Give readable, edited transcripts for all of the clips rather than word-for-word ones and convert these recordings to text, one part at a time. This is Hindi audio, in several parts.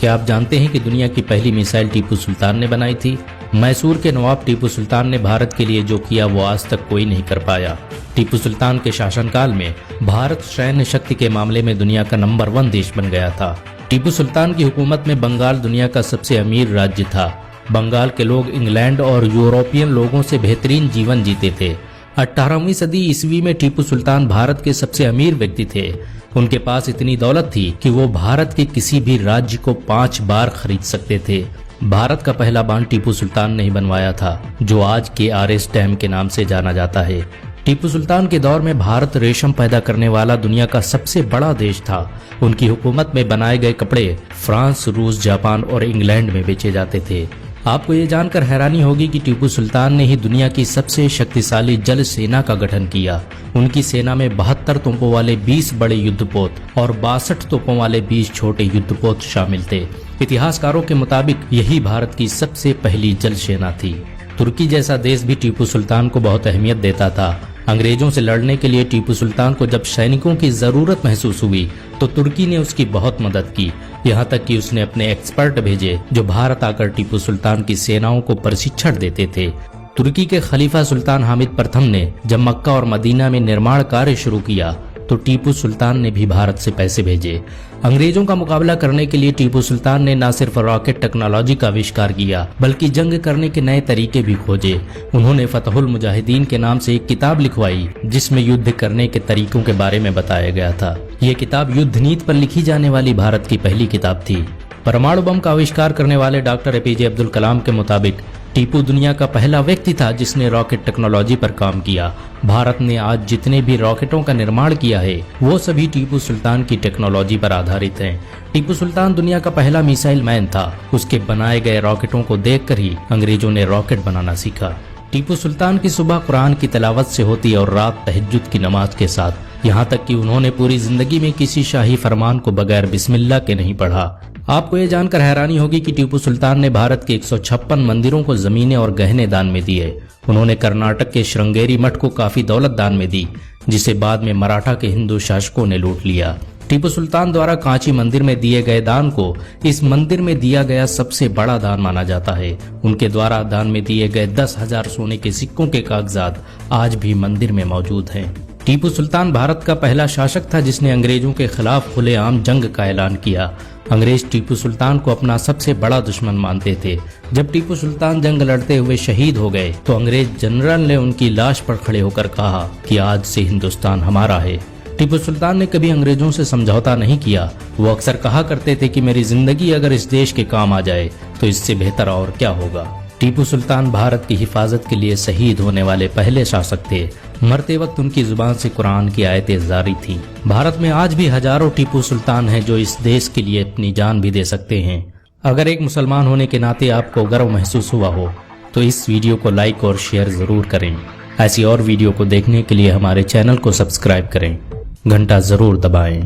क्या आप जानते हैं कि दुनिया की पहली मिसाइल टीपू सुल्तान ने बनाई थी? मैसूर के नवाब टीपू सुल्तान ने भारत के लिए जो किया वो आज तक कोई नहीं कर पाया। टीपू सुल्तान के शासनकाल में भारत सैन्य शक्ति के मामले में दुनिया का नंबर 1 देश बन गया था। टीपू सुल्तान की हुकूमत में बंगाल दुनिया का सबसे अमीर राज्य था। बंगाल के लोग इंग्लैंड और यूरोपियन लोगों से बेहतरीन जीवन जीते थे। 18वीं सदी ईस्वी में टीपू सुल्तान भारत के सबसे अमीर व्यक्ति थे। उनके पास इतनी दौलत थी कि वो भारत के किसी भी राज्य को 5 बार खरीद सकते थे। भारत का पहला बांध टीपू सुल्तान ने ही बनवाया था, जो आज के आरएस डैम के नाम से जाना जाता है। टीपू सुल्तान के दौर में भारत रेशम पैदा करने वाला दुनिया का सबसे बड़ा देश था। उनकी हुकूमत में बनाए गए कपड़े फ्रांस, रूस, जापान और इंग्लैंड में बेचे जाते थे। आपको ये जानकर हैरानी होगी कि टीपू सुल्तान ने ही दुनिया की सबसे शक्तिशाली जल सेना का गठन किया। उनकी सेना में 72 तोपों वाले 20 बड़े युद्धपोत और 62 तोपों वाले 20 छोटे युद्धपोत शामिल थे। इतिहासकारों के मुताबिक यही भारत की सबसे पहली जल सेना थी। तुर्की जैसा देश भी टीपू सुल्तान को बहुत अहमियत देता था। अंग्रेजों से लड़ने के लिए टीपू सुल्तान को जब सैनिकों की जरूरत महसूस हुई तो तुर्की ने उसकी बहुत मदद की। यहाँ तक कि उसने अपने एक्सपर्ट भेजे जो भारत आकर टीपू सुल्तान की सेनाओं को प्रशिक्षण देते थे। तुर्की के खलीफा सुल्तान हामिद प्रथम ने जब मक्का और मदीना में निर्माण कार्य शुरू किया तो टीपू सुल्तान ने भी भारत से पैसे भेजे। अंग्रेजों का मुकाबला करने के लिए टीपू सुल्तान ने न सिर्फ रॉकेट टेक्नोलॉजी का आविष्कार किया बल्कि जंग करने के नए तरीके भी खोजे। उन्होंने फतहुल मुजाहिदीन के नाम से एक किताब लिखवाई जिसमें युद्ध करने के तरीकों के बारे में बताया गया था। ये किताब युद्ध नीति पर लिखी जाने वाली भारत की पहली किताब थी। परमाणु बम का आविष्कार करने वाले डॉक्टर एपीजे अब्दुल कलाम के मुताबिक टीपू दुनिया का पहला व्यक्ति था जिसने रॉकेट टेक्नोलॉजी पर काम किया। भारत ने आज जितने भी रॉकेटों का निर्माण किया है वो सभी टीपू सुल्तान की टेक्नोलॉजी पर आधारित हैं। टीपू सुल्तान दुनिया का पहला मिसाइल मैन था। उसके बनाए गए रॉकेटों को देखकर ही अंग्रेजों ने रॉकेट बनाना सीखा। टीपू सुल्तान की सुबह कुरान की तिलावत से होती और रात तहज्जुद की नमाज के साथ। यहाँ तक कि उन्होंने पूरी जिंदगी में किसी शाही फरमान को बगैर बिस्मिल्लाह के नहीं पढ़ा। आपको ये जानकर हैरानी होगी कि टीपू सुल्तान ने भारत के 156 मंदिरों को जमीनें और गहने दान में दिए। उन्होंने कर्नाटक के श्रृंगेरी मठ को काफी दौलत दान में दी, जिसे बाद में मराठा के हिंदू शासकों ने लूट लिया। टीपू सुल्तान द्वारा कांची मंदिर में दिए गए दान को इस मंदिर में दिया गया सबसे बड़ा दान माना जाता है। उनके द्वारा दान में दिए गए 10,000 सोने के सिक्कों के कागजात आज भी मंदिर में मौजूद हैं। टीपू सुल्तान भारत का पहला शासक था जिसने अंग्रेजों के खिलाफ खुलेआम जंग का ऐलान किया। अंग्रेज टीपू सुल्तान को अपना सबसे बड़ा दुश्मन मानते थे। जब टीपू सुल्तान जंग लड़ते हुए शहीद हो गए तो अंग्रेज जनरल ने उनकी लाश पर खड़े होकर कहा कि आज से हिंदुस्तान हमारा है। टीपू सुल्तान ने कभी अंग्रेजों से समझौता नहीं किया। वो अक्सर कहा करते थे कि मेरी जिंदगी अगर इस देश के काम आ जाए तो इससे बेहतर और क्या होगा। टीपू सुल्तान भारत की हिफाजत के लिए शहीद होने वाले पहले शासक थे। मरते वक्त उनकी जुबान से कुरान की आयतें जारी थीं। भारत में आज भी हजारों टीपू सुल्तान हैं जो इस देश के लिए अपनी जान भी दे सकते हैं। अगर एक मुसलमान होने के नाते आपको गर्व महसूस हुआ हो तो इस वीडियो को लाइक और शेयर जरूर करें। ऐसी और वीडियो को देखने के लिए हमारे चैनल को सब्सक्राइब करें, घंटा जरूर दबाएं।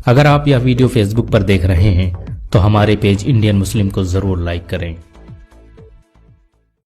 अगर आप यह वीडियो फेसबुक पर देख रहे हैं तो हमारे पेज इंडियन मुस्लिम को जरूर लाइक करें।